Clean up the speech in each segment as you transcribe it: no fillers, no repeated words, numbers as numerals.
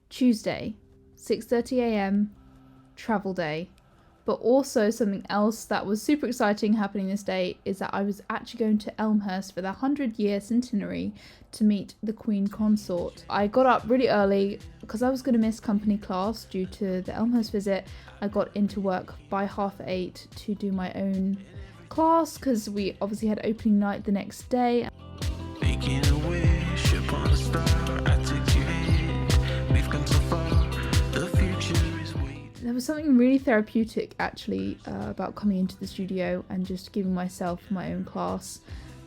Tuesday, 6:30 a.m, travel day. But also something else that was super exciting happening this day is that I was actually going to Elmhurst for the 100-year centenary to meet the Queen Consort. I got up really early because I was going to miss company class due to the Elmhurst visit. I got into work by 8:30 to do my own class because we obviously had opening night the next day. There was something really therapeutic actually about coming into the studio and just giving myself my own class.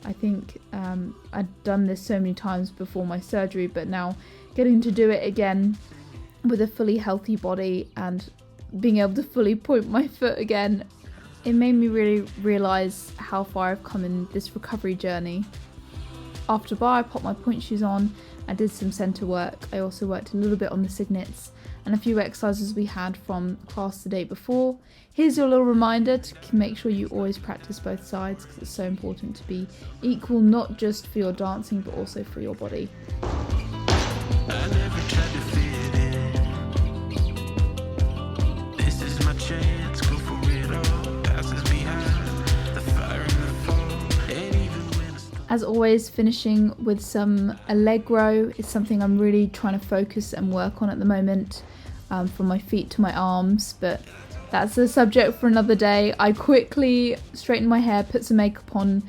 I think I'd done this so many times before my surgery, but now getting to do it again with a fully healthy body and being able to fully point my foot again, it made me really realise how far I've come in this recovery journey. After bar, I popped my point shoes on, I did some centre work, I also worked a little bit on the signets and a few exercises we had from class the day before. Here's your little reminder to make sure you always practice both sides because it's so important to be equal, not just for your dancing but also for your body. As always, finishing with some Allegro is something I'm really trying to focus and work on at the moment, from my feet to my arms, but that's a subject for another day. I quickly straightened my hair, put some makeup on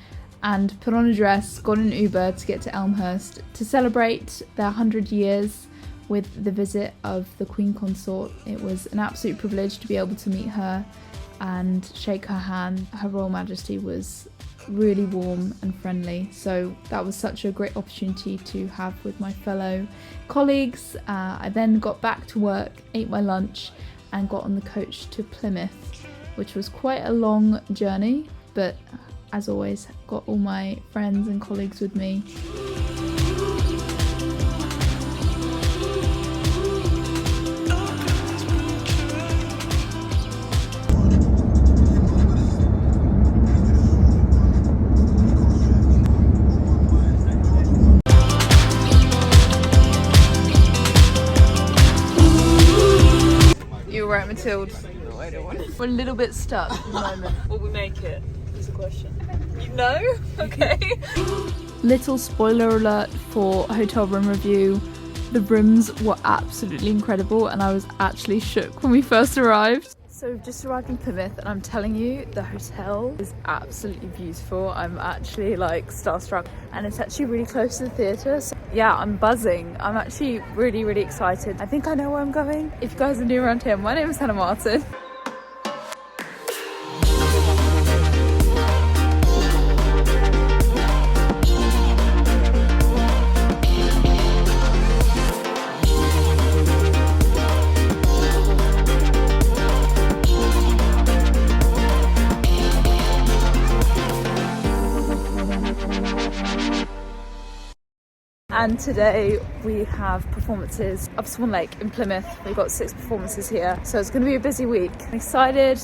and put on a dress, got an Uber to get to Elmhurst to celebrate their 100 years with the visit of the Queen Consort. It was an absolute privilege to be able to meet her and shake her hand. Her Royal Majesty was really warm and friendly, so that was such a great opportunity to have with my fellow colleagues. I then got back to work, ate my lunch and got on the coach to Plymouth, which was quite a long journey, but as always got all my friends and colleagues with me. Right, Matilde. No, I don't want it. We're a little bit stuck at the moment. Will we make it? Is the question. You know? Okay. Little spoiler alert for a hotel room review. The rooms were absolutely incredible and I was actually shook when we first arrived. So we've just arrived in Plymouth and I'm telling you, the hotel is absolutely beautiful. I'm actually like starstruck and it's actually really close to the theatre. So yeah, I'm buzzing. I'm actually really, really excited. I think I know where I'm going. If you guys are new around here, my name is Hannah Martin. And today we have performances up Swan Lake in Plymouth. We've got 6 performances here, so it's going to be a busy week. I'm excited.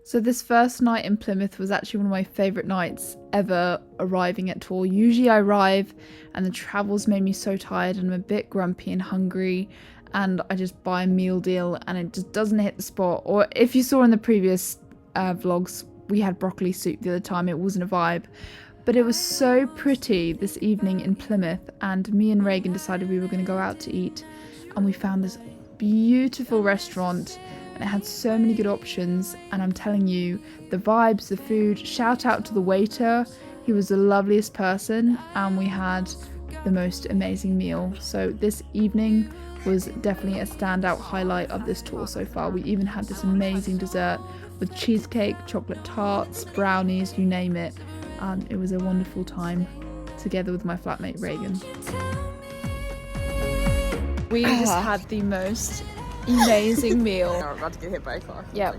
So this first night in Plymouth was actually one of my favourite nights ever arriving at tour. Usually I arrive and the travel's made me so tired and I'm a bit grumpy and hungry and I just buy a meal deal and it just doesn't hit the spot. Or if you saw in the previous vlogs, we had broccoli soup the other time, it wasn't a vibe. But it was so pretty this evening in Plymouth and me and Reagan decided we were going to go out to eat and we found this beautiful restaurant and it had so many good options and I'm telling you, the vibes, the food, shout out to the waiter, he was the loveliest person and we had the most amazing meal. So this evening was definitely a standout highlight of this tour so far. We even had this amazing dessert with cheesecake, chocolate tarts, brownies, you name it. And it was a wonderful time together with my flatmate Reagan. We just had the most amazing meal. We're about to get hit by a car. Yeah.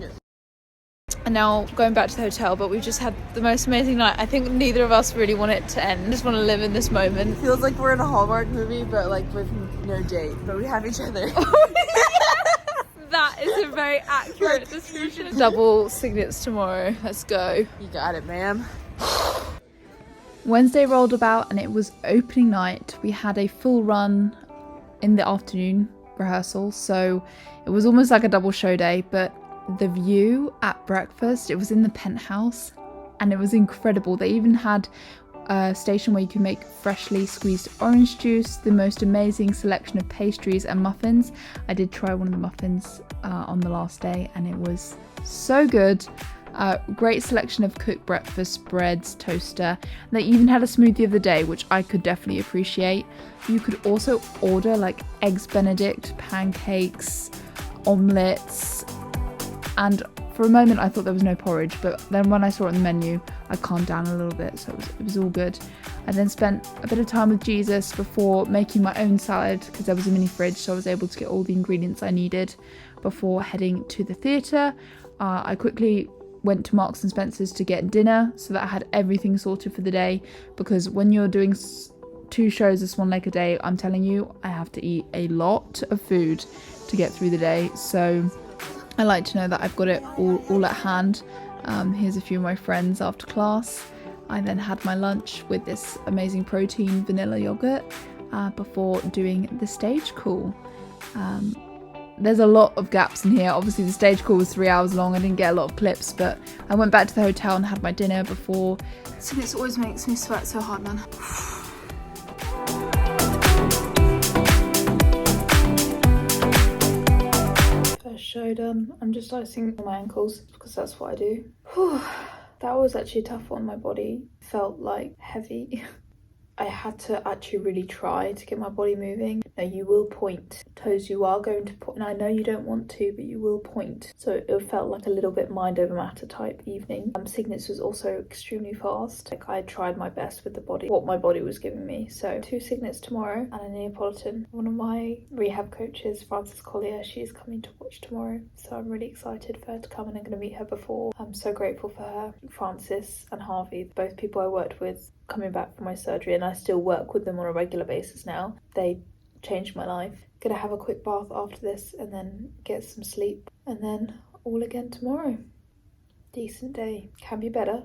And now going back to the hotel, but we've just had the most amazing night. I think neither of us really want it to end. Just want to live in this moment. It feels like we're in a Hallmark movie, but like with no date. But we have each other. That is a very accurate description. Double signets tomorrow. Let's go. You got it, ma'am. Wednesday rolled about and it was opening night. We had a full run in the afternoon rehearsal, so it was almost like a double show day. But the view at breakfast, it was in the penthouse and it was incredible. They even had a station where you could make freshly squeezed orange juice, the most amazing selection of pastries and muffins. I did try one of the muffins on the last day and it was so good. Great selection of cooked breakfast breads, toaster. They even had a smoothie of the day, which I could definitely appreciate. You could also order like eggs benedict, pancakes, omelettes, and for a moment I thought there was no porridge, but then when I saw it on the menu I calmed down a little bit, so it was all good. I then spent a bit of time with Jesus before making my own salad, because there was a mini fridge, so I was able to get all the ingredients I needed before heading to the theatre. I quickly went to Marks and Spencer's to get dinner so that I had everything sorted for the day, because when you're doing 2 shows of Swan Lake a day, I'm telling you, I have to eat a lot of food to get through the day. So I like to know that I've got it all at hand. Here's a few of my friends after class. I then had my lunch with this amazing protein vanilla yogurt before doing the stage call. There's a lot of gaps in here. Obviously the stage call was 3 hours long. I didn't get a lot of clips, but I went back to the hotel and had my dinner before. So this always makes me sweat so hard, man. First show done. I'm just icing my ankles because that's what I do. Whew. That was actually a tough one. My body felt like heavy. I had to actually really try to get my body moving. Now you will point toes, you are going to point, and I know you don't want to, but you will point. So it felt like a little bit mind over matter type evening. Cygnets was also extremely fast. Like I tried my best with the body, what my body was giving me. So 2 Cygnets tomorrow and a Neapolitan. One of my rehab coaches, Collier, she's coming to watch tomorrow. So I'm really excited for her to come, and I'm going to meet her before. I'm so grateful for her. Francis and Harvey, both people I worked with coming back from my surgery, and I still work with them on a regular basis now. They changed my life. Gonna have a quick bath after this and then get some sleep, and then all again tomorrow. Decent day. Can be better,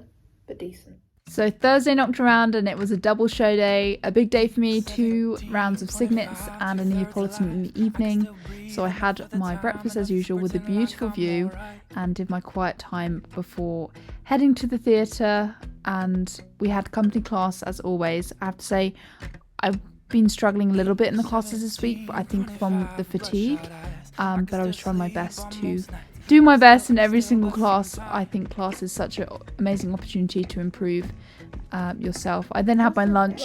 but decent. So Thursday knocked around and it was a double show day, a big day for me, 2 rounds of Cygnets and a Neapolitan in the evening. So I had my breakfast as usual with a beautiful view and did my quiet time before heading to the theatre, and we had company class as always. I have to say I've been struggling a little bit in the classes this week, but I think from the fatigue, but I was trying my best to do my best in every single class. I think class is such an amazing opportunity to improve yourself. I then had my lunch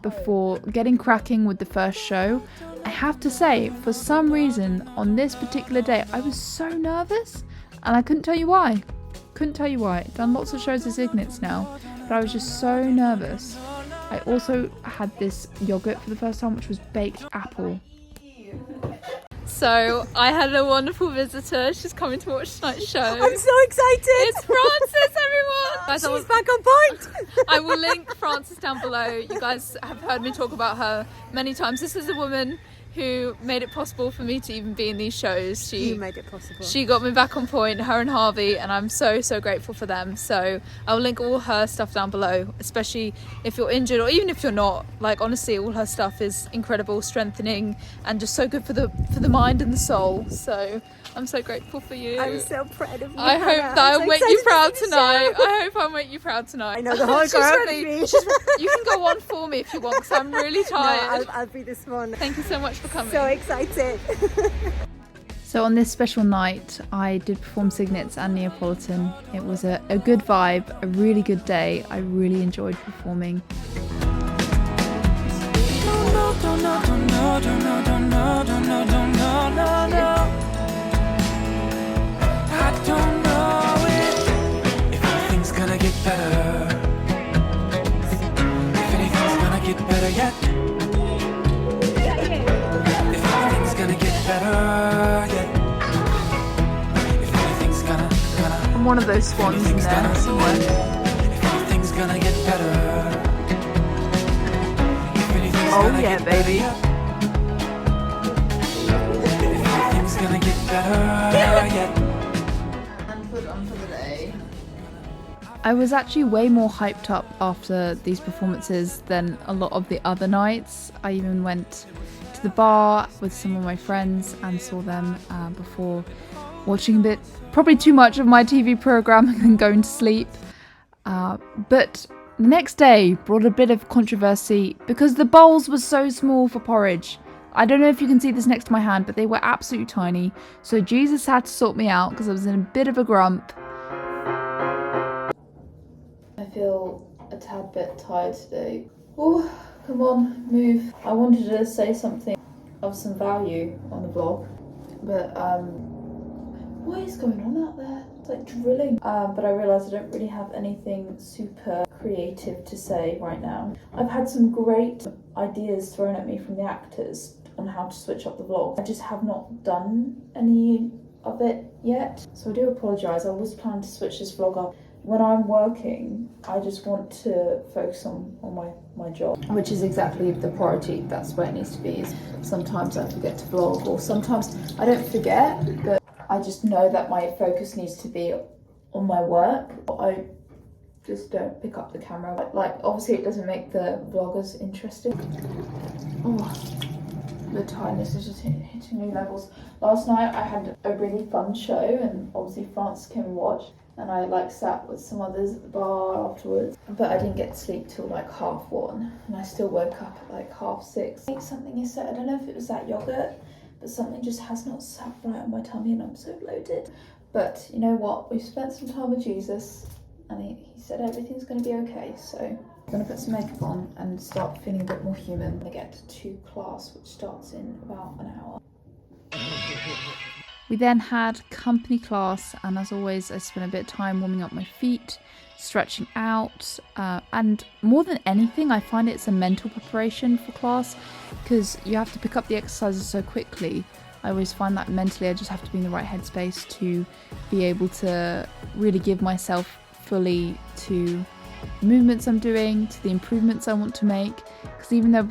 before getting cracking with the first show. I have to say, for some reason on this particular day I was so nervous, and I couldn't tell you why. I've done lots of shows of Cygnets now, but I was just so nervous. I also had this yogurt for the first time, which was baked apple. So I had a wonderful visitor. She's coming to watch tonight's show. I'm so excited! It's Frances, everyone! Guys, She's back on point! I will link Frances down below. You guys have heard me talk about her many times. This is the woman who made it possible for me to even be in these shows. You made it possible. She got me back on point, her and Harvey, and I'm so grateful for them. So I'll link all her stuff down below, especially if you're injured or even if you're not. Like honestly, all her stuff is incredible, strengthening, and just so good for the mind and the soul. So I'm so grateful for you. I'm so proud of you. I hope that I'll make you proud tonight. I hope I'll make you proud tonight. I know the whole choreography. You can go on for me if you want, because I'm really tired. No, I'll be this one. Thank you so much for coming. So excited. So on this special night, I did perform Cygnets and Neapolitan. It was a good vibe, a really good day. I really enjoyed performing. I don't know if anything's gonna get better. If anything's gonna get better yet. If anything's gonna get better yet. If anything's gonna I'm one of those swans in there somewhere. If anything's gonna get better. If anything's Oh gonna yeah, get baby. If anything's gonna get better yet. I was actually way more hyped up after these performances than a lot of the other nights. I even went to to the bar with some of my friends and saw them before watching a bit, probably too much of my TV program and going to sleep. But the next day brought a bit of controversy because the bowls were so small for porridge. I don't know if you can see this next to my hand, but they were absolutely tiny. So Jesus had to sort me out because I was in a bit of a grump. I feel a tad bit tired today. Oh, come on, move. I wanted to say something of some value on the vlog, but what is going on out there? It's like drilling. But I realised I don't really have anything super creative to say right now. I've had some great ideas thrown at me from the actors on how to switch up the vlog. I just have not done any of it yet, so I do apologise. I was planning to switch this vlog up. When I'm working, I just want to focus on my job, which is exactly the priority. That's where it needs to be. Sometimes I forget to vlog, or sometimes I don't forget, but I just know that my focus needs to be on my work. I just don't pick up the camera. Like, obviously it doesn't make the vloggers interesting. Oh, the tiredness is just hitting new levels. Last night I had a really fun show, and obviously Francis came and watched, and I like sat with some others at the bar afterwards, but I didn't get to sleep till like 1:30, and I still woke up at like 6:30. I think something is said, I don't know if it was that yogurt, but something just has not sat right on my tummy and I'm so bloated. But you know what, we've spent some time with Jesus and he said everything's going to be okay, so I'm going to put some makeup on and start feeling a bit more human. I get to class, which starts in about an hour. We then had company class, and as always I spent a bit of time warming up my feet, stretching out, and more than anything I find it's a mental preparation for class because you have to pick up the exercises so quickly. I always find that mentally I just have to be in the right headspace to be able to really give myself fully to the movements I'm doing, to the improvements I want to make, because even though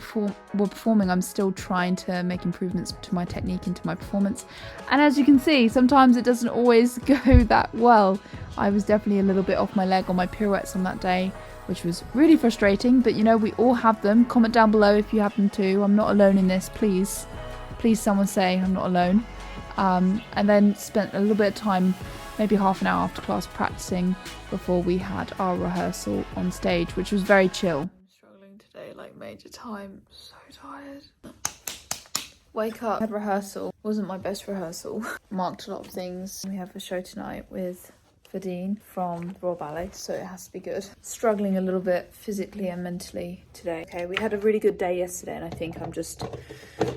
we're performing, I'm still trying to make improvements to my technique and to my performance. And as you can see, sometimes it doesn't always go that well. I was definitely a little bit off my leg on my pirouettes on that day, which was really frustrating, but you know, we all have them. Comment down below if you have them too. I'm not alone in this, please. Please someone say I'm not alone. And then spent a little bit of time, maybe half an hour after class, practicing before we had our rehearsal on stage, which was very chill. I'm struggling today, like major time. So tired. Wake up, had rehearsal. Wasn't my best rehearsal. Marked a lot of things. We have a show tonight with Fadine from Royal Ballet, so it has to be good. Struggling a little bit physically and mentally today. Okay, we had a really good day yesterday, and I think I'm just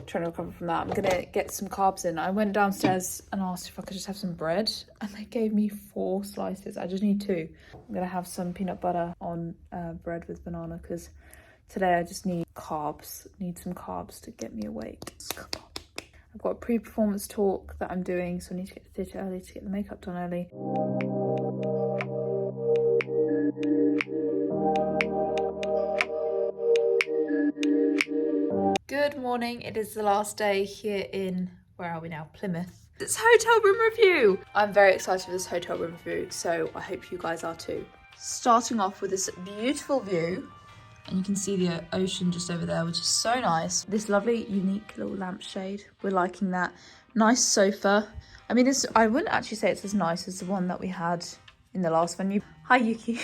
trying to recover from that. I'm gonna get some carbs in. I went downstairs and asked if I could just have some bread, and they gave me 4 slices. I just need 2. I'm gonna have some peanut butter on bread with banana, because today I just need carbs. Need some carbs to get me awake. Come on. I've got a pre-performance talk that I'm doing, so I need to get to the theatre early to get the makeup done early. Good morning, it is the last day here in, where are we now? Plymouth. It's hotel room review! I'm very excited for this hotel room review, so I hope you guys are too. Starting off with this beautiful view, and you can see the ocean just over there, which is so nice. This lovely, unique little lampshade. We're liking that. Nice sofa. I mean, I wouldn't actually say it's as nice as the one that we had in the last venue. Hi, Yuki.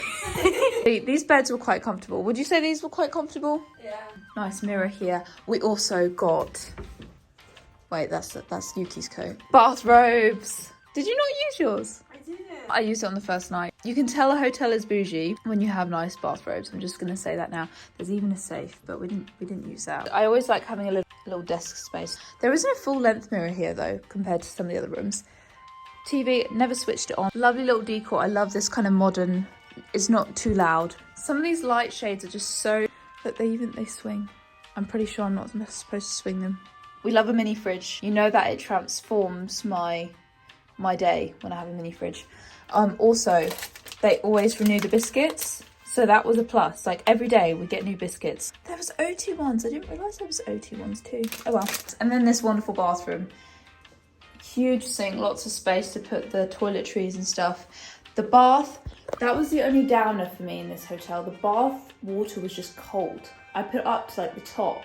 These beds were quite comfortable. Would you say these were quite comfortable? Yeah. Nice mirror here. We also got... Wait, that's Yuki's coat. Bathrobes. Did you not use yours? I used it on the first night. You can tell a hotel is bougie when you have nice bathrobes. I'm just going to say that now. There's even a safe, but we didn't use that. I always like having a little desk space. There isn't a full length mirror here though, compared to some of the other rooms. TV, never switched it on. Lovely little decor. I love this kind of modern, it's not too loud. Some of these light shades are just so, that they swing. I'm pretty sure I'm not supposed to swing them. We love a mini fridge. You know that it transforms my day when I have a mini fridge. Also, they always renew the biscuits, so that was a plus. Like every day we get new biscuits. There was OT ones. I didn't realise there was OT ones too. Oh well. And then this wonderful bathroom. Huge sink, lots of space to put the toiletries and stuff. The bath, that was the only downer for me in this hotel. The bath water was just cold. I put it up to like the top,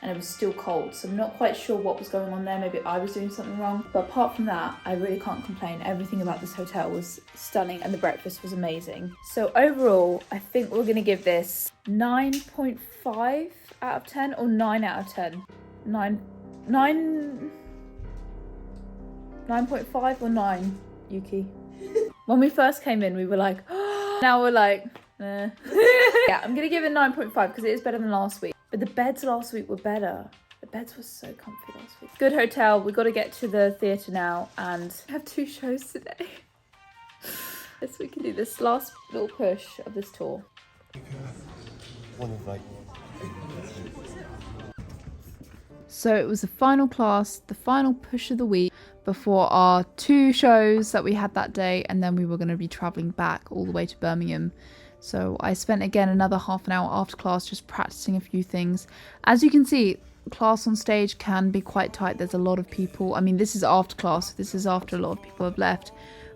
and it was still cold. So I'm not quite sure what was going on there. Maybe I was doing something wrong. But apart from that, I really can't complain. Everything about this hotel was stunning and the breakfast was amazing. So overall, I think we're gonna give this 9.5 out of 10 or 9 out of 10. 9.5 or 9, Yuki? When we first came in, we were like, oh, now we're like, eh. Yeah, I'm gonna give it 9.5 because it is better than last week. But the beds last week were better. The beds were so comfy last week. Good hotel. We got to get to the theatre now and I have 2 shows today. Yes, we can do this last little push of this tour. So it was the final class, the final push of the week before our 2 shows that we had that day, and then we were going to be travelling back all the way to Birmingham. So I spent again another half an hour after class just practicing a few things. As you can see, class on stage can be quite tight. There's a lot of people. I mean, this is after class. This is after a lot of people have left.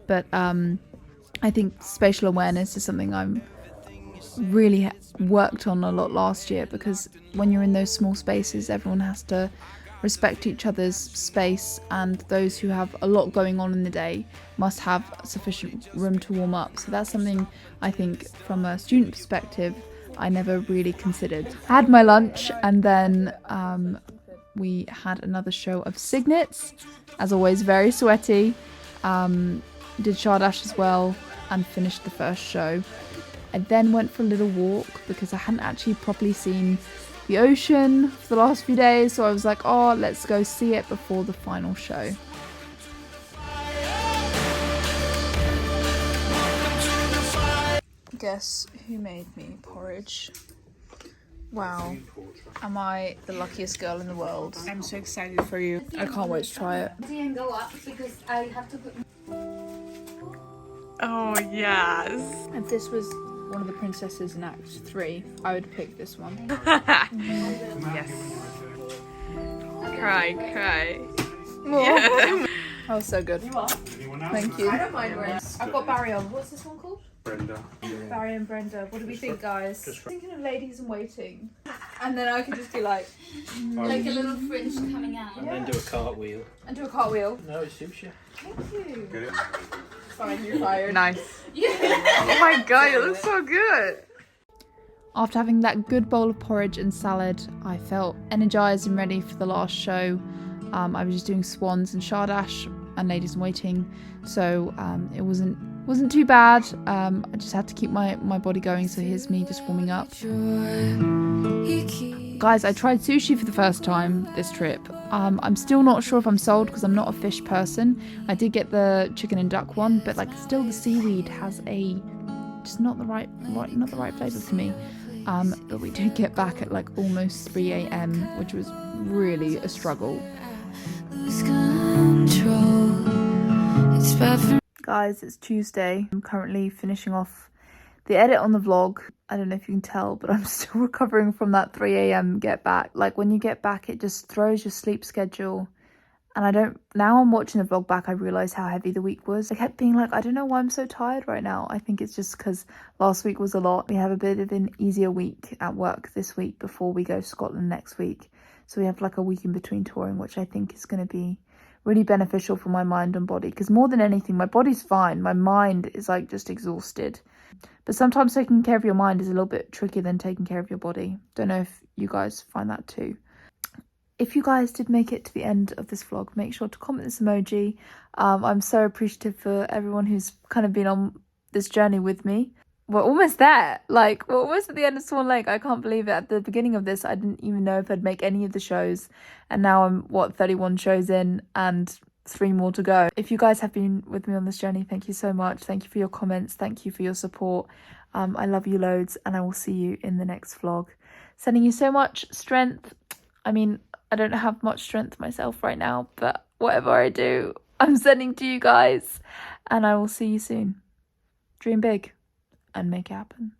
But I think spatial awareness is something I'm really worked on a lot last year, because when you're in those small spaces, everyone has to respect each other's space, and those who have a lot going on in the day must have sufficient room to warm up. So that's something I think from a student perspective I never really considered. I had my lunch and then we had another show of Signets, as always very sweaty. Did Shardash as well and finished the first show. I then went for a little walk because I hadn't actually properly seen the ocean for the last few days, so I was like, oh, let's go see it before the final show. Guess who made me porridge? Wow, am I the luckiest girl in the world? I'm so excited for you. I can't wait to try it. Didn't go up because I have to put. Oh, yes. If this was one of the princesses in Act 3, I would pick this one. Yes. Cry. Yeah. Oh, so good. Thank you. I don't mind wearing. I've got Barry on. What's this one called? Brenda. Barry and Brenda. What do we think, guys? Thinking of Ladies in Waiting. And then I could just be like... Like a little fringe coming out. And then do a cartwheel. And do a cartwheel. No, it suits you. Thank you. Fine, you're fired. Nice. Oh my god, it looks so good. After having that good bowl of porridge and salad, I felt energised and ready for the last show. I was just doing Swans and Shardash and Ladies in Waiting, so it wasn't too bad. I just had to keep my body going, so here's me just warming up. Guys, I tried sushi for the first time this trip. I'm still not sure if I'm sold because I'm not a fish person. I did get the chicken and duck one, but like still the seaweed has just not the right flavour for me. But we did get back at like almost 3 a.m, which was really a struggle. Guys, it's Tuesday. I'm currently finishing off the edit on the vlog. I don't know if you can tell, but I'm still recovering from that 3 a.m. get back. Like when you get back, it just throws your sleep schedule. And now I'm watching the vlog back, I realise how heavy the week was. I kept being like, I don't know why I'm so tired right now. I think it's just because last week was a lot. We have a bit of an easier week at work this week before we go to Scotland next week. So we have like a week in between touring, which I think is going to be really beneficial for my mind and body. Because more than anything, my body's fine. My mind is like just exhausted. But sometimes taking care of your mind is a little bit trickier than taking care of your body. Don't know if you guys find that too. If you guys did make it to the end of this vlog, make sure to comment this emoji. I'm so appreciative for everyone who's kind of been on this journey with me. We're almost there. Like, we're almost at the end of Swan Lake. I can't believe it. At the beginning of this, I didn't even know if I'd make any of the shows. And now I'm, 31 shows in and 3 more to go. If you guys have been with me on this journey, thank you so much. Thank you for your comments. Thank you for your support. I love you loads, and I will see you in the next vlog. Sending you so much strength. I mean, I don't have much strength myself right now, but whatever I do, I'm sending to you guys. And I will see you soon. Dream big and make it happen.